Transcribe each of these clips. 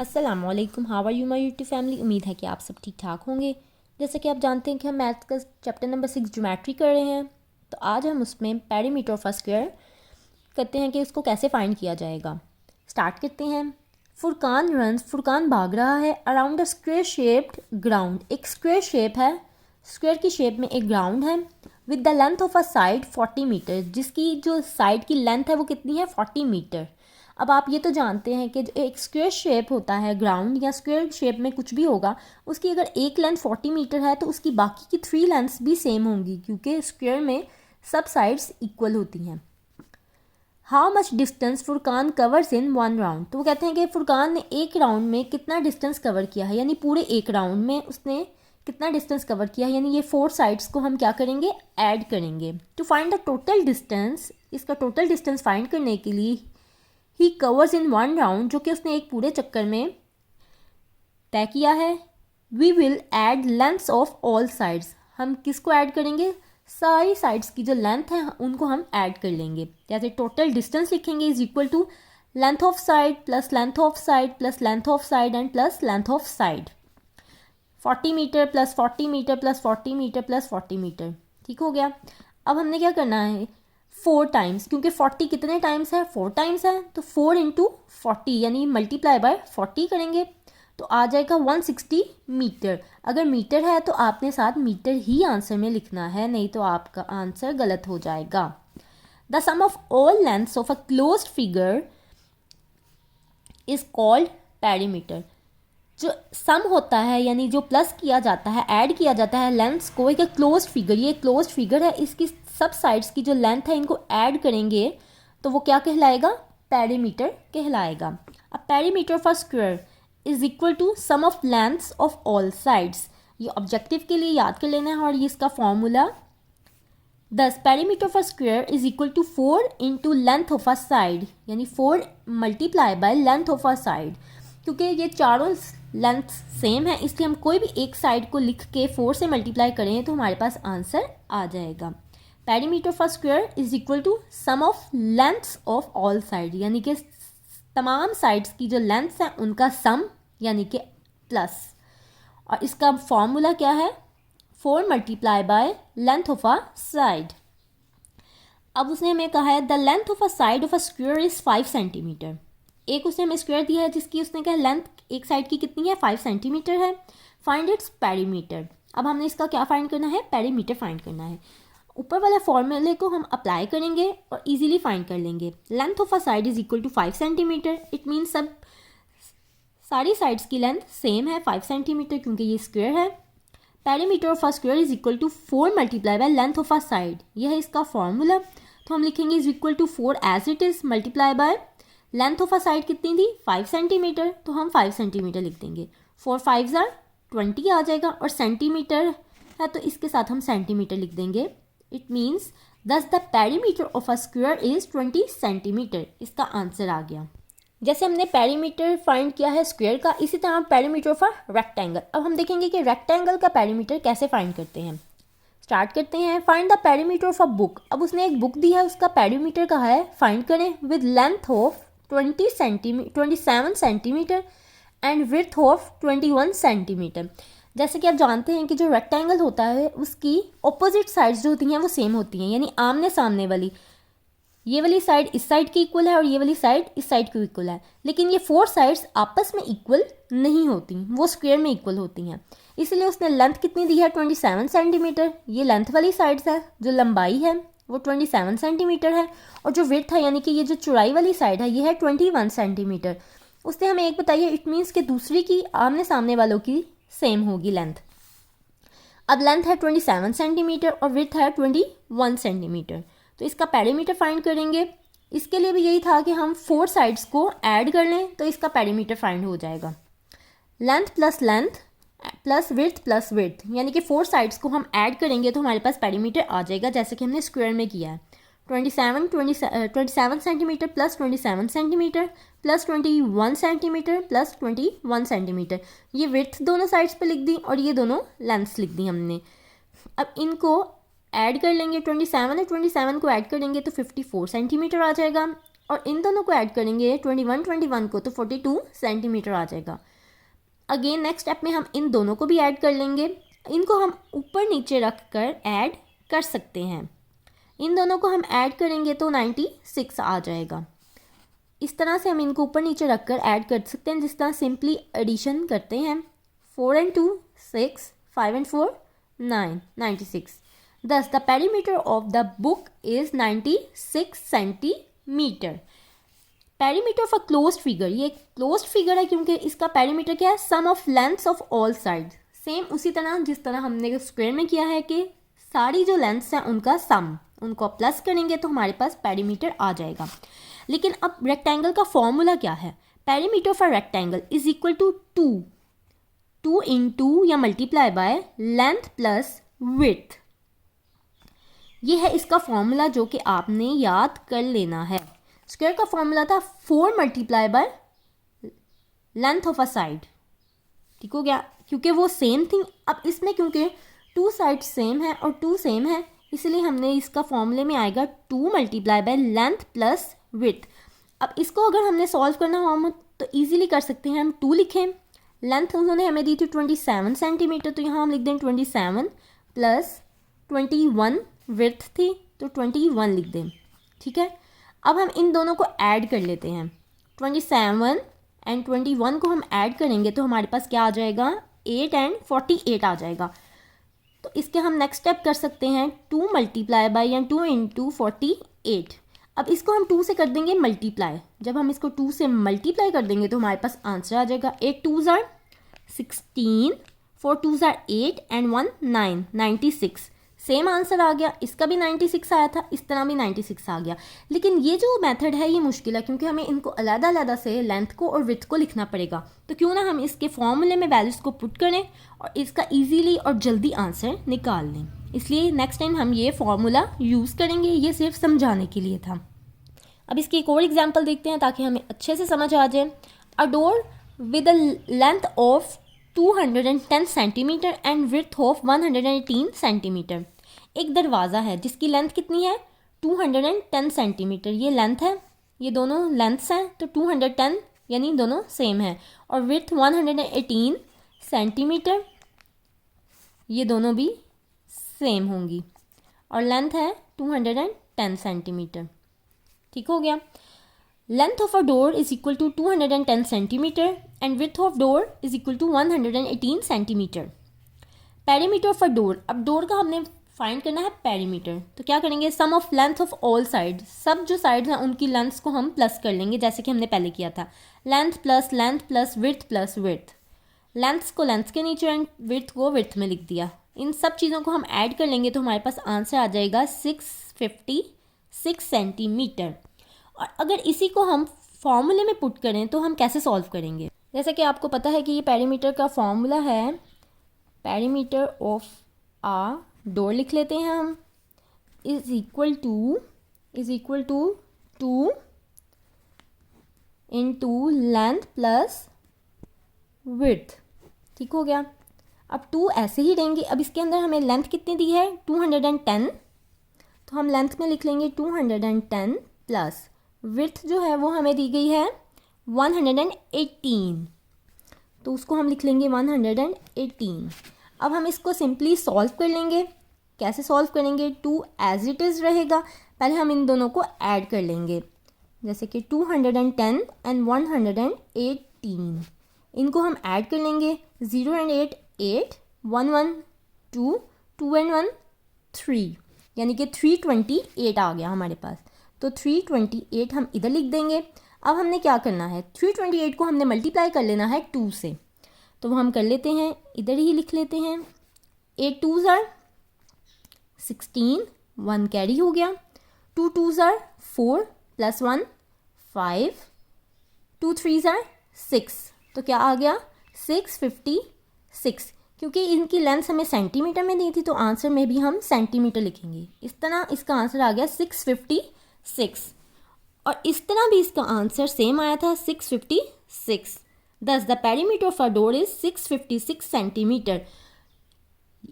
अस्सलामुअलैकुम, how are you my YouTube family. उम्मीद है कि आप सब ठीक ठाक होंगे। जैसे कि आप जानते हैं कि हम मैथ का चैप्टर नंबर 6 ज्योमेट्री कर रहे हैं, तो आज हम उसमें पेरीमीटर ऑफ अ स्क्वायर करते हैं कि उसको कैसे फाइंड किया जाएगा। स्टार्ट करते हैं। फुरकान भाग रहा है around a square shaped ground. एक स्क्वायर शेप है, स्क्वायर की शेप में एक ग्राउंड है with the length of a side 40 metre, जिसकी जो साइड की लेंथ है वो कितनी है 40 मीटर। अब आप ये तो जानते हैं कि जो एक स्क्वायर शेप होता है ग्राउंड या स्क्वायर शेप में कुछ भी होगा, उसकी अगर एक लेंथ 40 मीटर है तो उसकी बाकी की 3 लेंथ्स भी सेम होंगी, क्योंकि स्क्वायर में सब साइड्स इक्वल होती हैं। How much distance Furqan covers in one round. तो वो कहते हैं कि फुरकान ने एक राउंड में कितना डिस्टेंस कवर किया है, यानी पूरे एक राउंड में उसने कितना डिस्टेंस कवर किया है, यानी ये 4 साइड्स को हम क्या करेंगे, ऐड करेंगे। To find the total distance, इसका टोटल डिस्टेंस फाइंड करने के लिए he covers in one round, जो कि उसने एक पूरे चक्कर में तय किया है। We will add lengths of all sides. हम किसको ऐड करेंगे, सारी साइड्स की जो लेंथ है उनको हम ऐड कर लेंगे। जैसे टोटल डिस्टेंस लिखेंगे is equal to length of side plus length of side plus length of side and plus length of side. 40 metre plus 40 metre plus 40 metre plus 40 metre. ठीक हो गया। अब हमने क्या करना है, 4 टाइम्स, क्योंकि 40 कितने टाइम्स है, 4 टाइम्स है, तो 4 इंटू 40 यानी मल्टीप्लाई बाय 40 करेंगे तो आ जाएगा 160 मीटर। अगर मीटर है तो आपने साथ मीटर ही आंसर में लिखना है, नहीं तो आपका आंसर गलत हो जाएगा। The sum of all lengths of a closed figure is called perimeter. जो सम होता है यानी जो प्लस किया जाता है, ऐड किया जाता है लेंथ्स को एक क्लोज्ड फिगर, ये क्लोज्ड फिगर है, इसकी सब साइड्स की जो लेंथ है इनको ऐड करेंगे तो वो क्या कहलाएगा, पेरीमीटर कहलाएगा। अब perimeter of a square is equal to sum of lengths of all sides. ये ऑब्जेक्टिव के लिए याद कर लेना है और ये इसका formula, thus perimeter of a square is equal to 4 into length of a side, यानी 4 multiply by length of a side. क्योंकि ये चारों लेंथ सेम है इसलिए हम कोई भी एक साइड को लिख के 4 से मल्टीप्लाई करें तो हमारे पास आंसर आ जाएगा। Perimeter of a square is equal to sum of lengths of all side, यानी कि तमाम साइड्स की जो लेंथ्स हैं उनका सम यानी कि प्लस। और इसका फॉर्मूला क्या है, 4 multiply by length of a side. अब उसने हमें कहा है the length of a side of a square is 5 centimetre. एक उसने हमें स्क्वायर दिया है जिसकी उसने कहा लेंथ एक साइड की कितनी है, 5 सेंटीमीटर है। Find its perimeter. अब हमने इसका क्या फाइंड करना है, पेरीमीटर फाइंड करना है। ऊपर वाले फॉर्मूले को हम अप्लाई करेंगे और इजीली फाइंड कर लेंगे। Length of a side is equal to 5 centimetre. It means सब सारी साइड्स की लेंथ सेम है 5 सेंटीमीटर, क्योंकि ये स्क्वायर है। Perimeter of a square is equal to 4 multiply by length of a side, यह है इसका फॉर्मूला। तो हम लिखेंगे is equal to 4 as it is multiply by length of a side कितनी थी 5 सेंटीमीटर, तो हम 5 सेंटीमीटर लिख देंगे। 4 5 20 आ जाएगा और सेंटीमीटर है तो इसके साथ हम सेंटीमीटर लिख देंगे। इट मीन्स दस the perimeter of a square is 20 centimetre. इसका आंसर आ गया। जैसे हमने पेरीमीटर फाइंड किया है स्क्वायर का, इसी तरह पेरीमीटर ऑफ अ रेक्टेंगल। अब हम देखेंगे कि रेक्टेंगल का पेरीमीटर कैसे फाइंड करते हैं। स्टार्ट करते हैं। Find the perimeter of a book. अब उसने एक बुक दिया है, उसका पेरीमीटर कहा है फाइंड करें with length of 27 centimetre and width of 21 centimetre. जैसे कि आप जानते हैं कि जो रेक्टेंगल होता है उसकी ऑपोजिट साइड्स जो होती हैं वो सेम होती हैं, यानी आमने सामने वाली, ये वाली साइड इस साइड की इक्वल है और ये वाली साइड इस साइड की इक्वल है। लेकिन ये 4 साइड्स आपस में इक्वल नहीं होती, वो स्क्वायर में इक्वल होती हैं। इसलिए उसने लेंथ कितनी दी है 27 सेंटीमीटर। ये लेंथ वाली साइड्स है, जो लंबाई है वो 27 सेंटीमीटर है, और जो विड्थ है यानी कि ये जो चौड़ाई वाली साइड है ये है 21 सेंटीमीटर। उसने हमें एक बताइए, इट मीन्स कि दूसरी की आमने सामने वालों की सेम होगी लेंथ। अब लेंथ है 27 सेंटीमीटर और विड्थ है 21 सेंटीमीटर, तो इसका पेरीमीटर फाइंड करेंगे। इसके लिए भी यही था कि हम 4 साइड्स को ऐड कर लें तो इसका पेरीमीटर फाइंड हो जाएगा। लेंथ प्लस विड्थ, यानी कि 4 साइड्स को हम ऐड करेंगे तो हमारे पास पेरीमीटर आ जाएगा, जैसे कि हमने स्क्वायर में किया है। 27 centimetre plus 27 centimetre plus 21 centimetre plus 21 centimetre. ये विड्थ दोनों साइड्स पे लिख दी और ये दोनों लेंथ्स लिख दी हमने। अब इनको ऐड कर लेंगे, 27 और 27 को ऐड करेंगे तो 54 सेंटीमीटर आ जाएगा। और इन दोनों को ऐड करेंगे 21 को, तो 42 सेंटीमीटर आ जाएगा। अगेन नेक्स्ट स्टेप में हम इन दोनों को भी ऐड कर लेंगे। इनको हम ऊपर नीचे रख कर ऐड कर सकते हैं। इन दोनों को हम ऐड करेंगे तो 96 आ जाएगा। इस तरह से हम इनको ऊपर नीचे रख कर ऐड कर सकते हैं, जिस तरह सिंपली एडिशन करते हैं। 4 and 2 6, 5 and 4 9, 96। Thus the perimeter of the book is 96 centimetre. Perimeter of a closed figure, ये क्लोज्ड फिगर है क्योंकि इसका पेरीमीटर क्या है, sum of lengths of all side. Same उसी तरह जिस तरह हमने स्क्वायर में किया है कि सारी जो लेंथ्स हैं उनका सम, उनको प्लस करेंगे तो हमारे पास पेरीमीटर आ जाएगा। लेकिन अब रेक्टेंगल का फॉर्मूला क्या है, perimeter of a rectangle is equal to 2 into या multiply by length plus width. ये है इसका फॉर्मूला जो कि आपने याद कर लेना है। स्क्वायर का फॉर्मूला था 4 multiply by length of a side. ठीक हो गया, क्योंकि वो सेम थिंग। अब इसमें क्योंकि 2 साइड सेम है और 2 सेम है, इसलिए हमने इसका फॉर्मूले में आएगा 2 multiply by length plus width. अब इसको अगर हमने सॉल्व करना हो तो इजीली कर सकते हैं। हम 2 लिखें, लेंथ उन्होंने हमें दी थी 27 सेंटीमीटर, तो यहाँ हम लिख दें 27 प्लस 21 विड्थ थी तो 21 लिख दें। ठीक है, अब हम इन दोनों को ऐड कर लेते हैं। 27 एंड 21 को हम ऐड करेंगे तो हमारे पास क्या आ जाएगा, 8 एंड 48 आ जाएगा। तो इसके हम नेक्स्ट स्टेप कर सकते हैं 2 मल्टीप्लाई बाय या 2 इंटू 48। अब इसको हम 2 से कर देंगे मल्टीप्लाई। जब हम इसको 2 से मल्टीप्लाई कर देंगे तो हमारे पास आंसर आ जाएगा 8 2s are 16, 4 2s are 8 and 1 9, 96। Same answer आ गया। इसका भी 96 आया था, इस तरह भी 96 आ गया। लेकिन ये जो मेथड है ये मुश्किल है क्योंकि हमें इनको अलग-अलग से लेंथ को और विड्थ को लिखना पड़ेगा। तो क्यों ना हम इसके फॉर्मूले में वैल्यूज़ को पुट करें और इसका इजीली और जल्दी आंसर निकाल लें। इसलिए नेक्स्ट टाइम हम ये फॉर्मूला यूज़ करेंगे। ये सिर्फ समझाने के लिए था। अब इसकी एक और एग्जाम्पल देखते हैं ताकि हमें अच्छे से समझ आ जाए। अ door with a length of 210 centimetre and width of 118 centimetre. एक दरवाज़ा है जिसकी लेंथ कितनी है, 210 सेंटीमीटर। ये लेंथ है, ये दोनों लेंथ्स हैं, तो 210 यानी दोनों सेम है। और विड्थ 118 सेंटीमीटर, ये दोनों भी सेम होंगी। और लेंथ है 210 सेंटीमीटर। ठीक हो गया। Length of a door is equal to 210 centimetre and width of door is equal to 118 centimetre. Perimeter of a door, अब डोर का हमने फाइंड करना है पेरीमीटर। तो क्या करेंगे, sum of length of all side, सब जो साइड्स हैं उनकी लेंथ्स को हम प्लस कर लेंगे जैसे कि हमने पहले किया था। Length plus width. लेंथ्स को लेंथ्स के नीचे एंड विड्थ को विड्थ में लिख दिया। इन सब चीज़ों को हम ऐड कर लेंगे तो हमारे पास आंसर आ जाएगा 656 सेंटीमीटर। और अगर इसी को हम फॉर्मूले में पुट करें तो हम कैसे सॉल्व करेंगे। जैसे कि आपको पता है कि ये पेरीमीटर का फॉर्मूला है, पेरीमीटर ऑफ आ डोर लिख लेते हैं हम, is equal to 2 into length plus width. ठीक हो गया। अब 2 ऐसे ही रहेंगे। अब इसके अंदर हमें लेंथ कितनी दी है, 210, तो हम लेंथ में लिख लेंगे 210 प्लस विड्थ जो है वो हमें दी गई है 118, तो उसको हम लिख लेंगे 118। अब हम इसको सिंपली सॉल्व कर लेंगे। कैसे सॉल्व करेंगे, 2 एज इट इज़ रहेगा। पहले हम इन दोनों को ऐड कर लेंगे, जैसे कि 210 एंड 118, इनको हम ऐड कर लेंगे। 0 एंड 8 8, 1 1 2, 2 एंड 1 3, यानी कि 328 आ गया हमारे पास। तो 328 हम इधर लिख देंगे। अब हमने क्या करना है, 328 को हमने मल्टीप्लाई कर लेना है 2 से, तो वो हम कर लेते हैं, इधर ही लिख लेते हैं। 8 2s are 16, 1 कैरी हो गया। 2 2s are 4 plus 1 5, 2 3s are 6, तो क्या आ गया 656। क्योंकि इनकी लेंथ हमें सेंटीमीटर में दी थी तो आंसर में भी हम सेंटीमीटर लिखेंगे। इस तरह इसका आंसर आ गया 656। और इस तरह भी इसका आंसर सेम आया था 656। दस the perimeter of a door is 656 centimetre.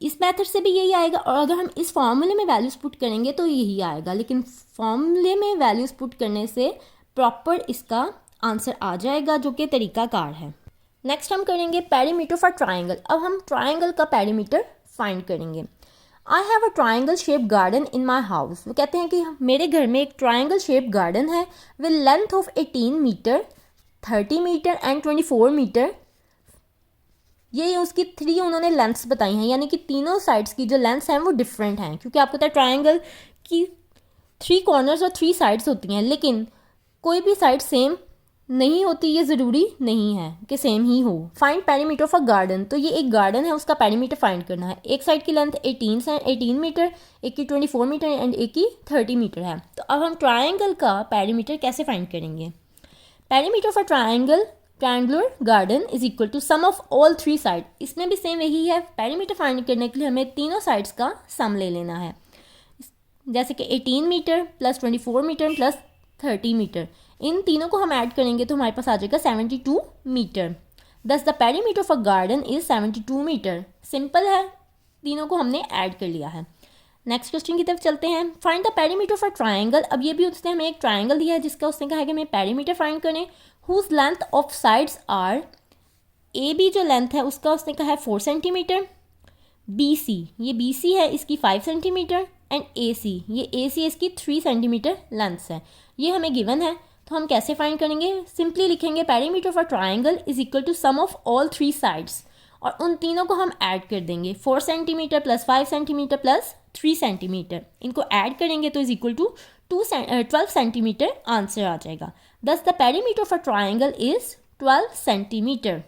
इस मेथड से भी यही आएगा और अगर हम इस फॉर्मूले में वैल्यूज़ पुट करेंगे तो यही आएगा। लेकिन फॉर्मूले में वैल्यूज़ पुट करने से प्रॉपर इसका आंसर आ जाएगा, जो कि तरीकाकार है। नेक्स्ट हम करेंगे पेरीमीटर फॉर ट्राइंगल। अब हम ट्राइंगल का पेरीमीटर फाइंड करेंगे। I have a triangle shape garden in my house. वो कहते हैं कि मेरे घर में एक ट्राइंगल शेप गार्डन है with length of 18 metre, 30 metre and 24 metre. ये उसकी 3 उन्होंने लेंथ्स बताई हैं, यानी कि तीनों साइड्स की जो लेंथ्स हैं वो डिफरेंट हैं, क्योंकि आपको पता है ट्राइंगल की 3 कॉर्नर्स और 3 साइड्स होती हैं, लेकिन कोई भी साइड सेम नहीं होती, ये ज़रूरी नहीं है कि सेम ही हो। Find perimeter of a garden, तो ये एक गार्डन है, उसका पेरीमीटर फाइंड करना है। एक साइड की लेंथ 18 मीटर, एक की 24 मीटर एंड एक की 30 मीटर है। तो अब हम ट्राइंगल का पेरीमीटर कैसे फाइंड करेंगे? Perimeter of a triangular garden is equal to sum of all 3 side. इसमें भी सेम यही है, पेरीमीटर फाइंड करने के लिए हमें तीनों साइड्स का सम ले लेना है, जैसे कि 18 metre plus 24 metre plus 30 metre. इन तीनों को हम ऐड करेंगे तो हमारे पास आ जाएगा 72 metre. Thus the perimeter of a garden is 72 metre. Simple है, तीनों को हमने ऐड कर लिया है। नेक्स्ट क्वेश्चन की तरफ चलते हैं। Find the perimeter of a triangle. अब ये भी उसने हमें एक ट्राइंगल दिया है जिसका उसने कहा है कि हमें पेरीमीटर फाइंड करें। Whose length of sides are, A B जो लेंथ है उसका उसने कहा है 4 सेंटीमीटर। बी सी, ये बी सी है, इसकी 5 सेंटीमीटर एंड ए सी, ये ए सी इसकी 3 सेंटीमीटर लेंथ्स है। ये हमें गिवन है, तो हम कैसे फाइंड करेंगे? सिंपली लिखेंगे perimeter of a triangle is equal to sum of all 3 sides, और उन तीनों को हम ऐड कर देंगे। 4 centimetre plus 5 centimetre plus 3 centimetre, इनको ऐड करेंगे तो is equal to 12 centimetre answer आ जाएगा। Thus the perimeter of a triangle is 12 centimetre.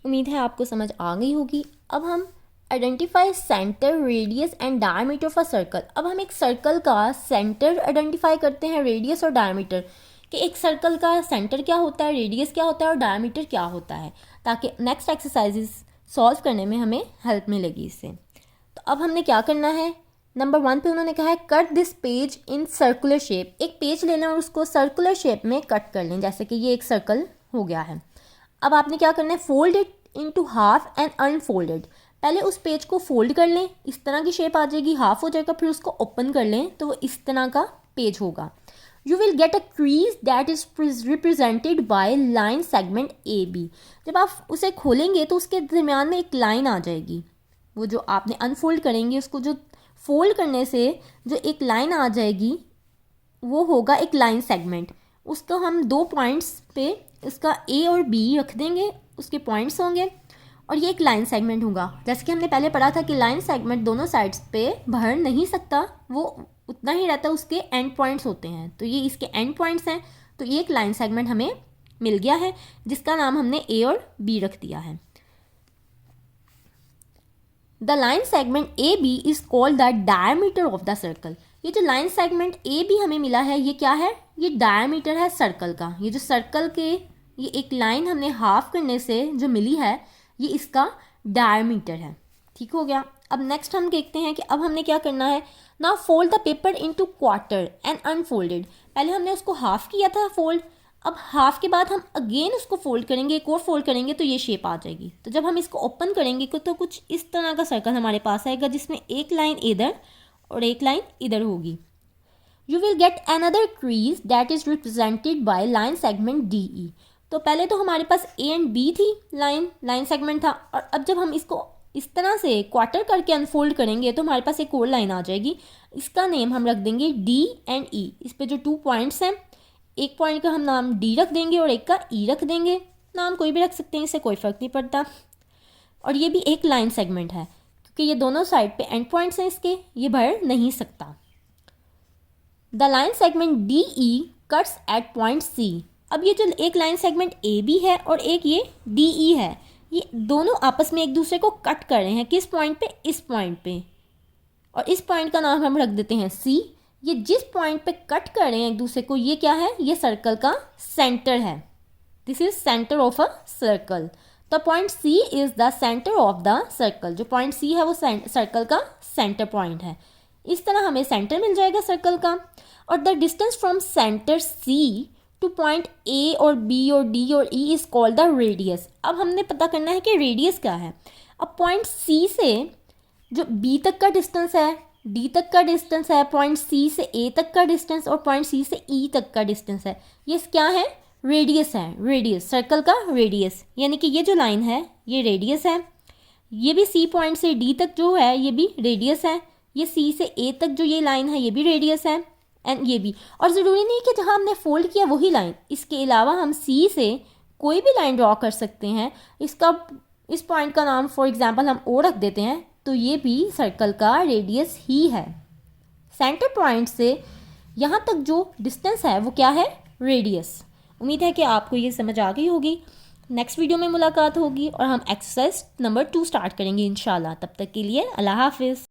उम्मीद है आपको समझ आ गई होगी। अब हम identify centre, radius and diameter of a circle. अब हम एक सर्कल का सेंटर आइडेंटिफाई करते हैं, रेडियस और डायमीटर, कि एक सर्कल का सेंटर क्या होता है, रेडियस क्या होता है और डायमीटर क्या होता है, ताकि नेक्स्ट एक्सरसाइजेस सॉल्व करने में हमें हेल्प मिलेगी इससे। तो अब हमने क्या करना है, नंबर 1 पे उन्होंने कहा है cut this page in circular shape. एक पेज लेना और उसको सर्कुलर शेप में कट कर लें, जैसे कि ये एक सर्कल हो गया है। अब आपने क्या करना है, fold it into half and unfolded. पहले उस पेज को फोल्ड कर लें, इस तरह की शेप आ जाएगी, हाफ हो जाएगा, फिर उसको ओपन कर लें तो वो इस तरह का पेज होगा। You will get a crease that is represented by line segment A B. जब आप उसे खोलेंगे तो उसके दरमियान में एक लाइन आ जाएगी। वो जो आपने अनफोल्ड करेंगे, उसको जो फोल्ड करने से जो एक लाइन आ जाएगी वो होगा एक लाइन सेगमेंट। उसको हम 2 पॉइंट्स पे इसका ए और बी रख देंगे, उसके पॉइंट्स होंगे और ये एक लाइन सेगमेंट होगा। जैसे कि हमने पहले पढ़ा था कि लाइन सेगमेंट दोनों साइड्स पे बढ़ नहीं सकता, वो उतना ही रहता है, उसके एंड पॉइंट्स होते हैं। तो ये इसके एंड पॉइंट्स हैं, तो ये एक लाइन सेगमेंट हमें मिल गया है जिसका नाम हमने ए और बी रख दिया है। The line segment A B is called the diameter of the circle. ये जो लाइन सेगमेंट ए बी हमें मिला है ये क्या है, ये डायमीटर है सर्कल का। ये जो सर्कल के ये एक लाइन हमने हाफ करने से जो मिली है ये इसका डायमीटर है। ठीक हो गया। अब नेक्स्ट हम देखते हैं कि अब हमने क्या करना है। Now fold the paper into quarter and unfolded. पहले हमने उसको हाफ किया था फोल्ड, अब हाफ के बाद हम अगेन उसको फोल्ड करेंगे, एक और फोल्ड करेंगे तो ये शेप आ जाएगी। तो जब हम इसको ओपन करेंगे तो कुछ इस तरह का सर्कल हमारे पास आएगा जिसमें एक लाइन इधर और एक लाइन इधर होगी। You will get another crease that is represented by line segment D ई। तो पहले तो हमारे पास ए एंड बी थी, लाइन सेगमेंट था, और अब जब हम इसको इस तरह से क्वार्टर करके अनफोल्ड करेंगे तो हमारे पास एक और लाइन आ जाएगी। इसका नेम हम रख देंगे डी एंड ई। इस पे जो 2 पॉइंट्स हैं, एक पॉइंट का हम नाम डी रख देंगे और एक का ई रख देंगे। नाम कोई भी रख सकते हैं, इससे कोई फ़र्क नहीं पड़ता। और ये भी एक लाइन सेगमेंट है क्योंकि ये दोनों साइड पे एंड पॉइंट्स हैं इसके, ये बढ़ नहीं सकता। The line segment D E cuts at point C. अब ये जो एक लाइन सेगमेंट ए बी है और एक ये डी ई है, ये दोनों आपस में एक दूसरे को कट कर रहे हैं। किस पॉइंट पे? इस पॉइंट पे। और इस पॉइंट का नाम हम रख देते हैं सी। ये जिस पॉइंट पे कट कर रहे हैं एक दूसरे को, ये क्या है? ये सर्कल का सेंटर है। This is centre of a circle. The point C is the centre of the circle. जो पॉइंट सी है वो सर्कल का सेंटर पॉइंट है। इस तरह हमें सेंटर मिल जाएगा सर्कल का। और the distance from centre C to point A और बी और डी और E is called the radius. अब हमने पता करना है कि रेडियस क्या है। अब पॉइंट सी से जो बी तक का डिस्टेंस है डी तक का डिस्टेंस है, पॉइंट सी से ए तक का डिस्टेंस और पॉइंट सी से ई तक का डिस्टेंस है। ये क्या है? रेडियस है, रेडियस, सर्कल का रेडियस। यानी कि ये जो लाइन है ये रेडियस है, ये भी सी पॉइंट से डी तक जो है ये भी रेडियस है, ये सी से ए तक जो ये लाइन है ये भी रेडियस है, एंड ये भी। और ज़रूरी नहीं कि जहाँ हमने फोल्ड किया वही लाइन, इसके अलावा हम सी से कोई भी लाइन ड्रॉ कर सकते हैं। इस पॉइंट का नाम फॉर एग्जांपल हम ओ रख देते हैं, तो ये भी सर्कल का रेडियस ही है। सेंटर पॉइंट से यहाँ तक जो डिस्टेंस है वो क्या है? रेडियस। उम्मीद है कि आपको ये समझ आ गई होगी। नेक्स्ट वीडियो में मुलाकात होगी और हम एक्सरसाइज नंबर 2 स्टार्ट करेंगे इंशाल्लाह। तब तक के लिए अल्लाह हाफिज़।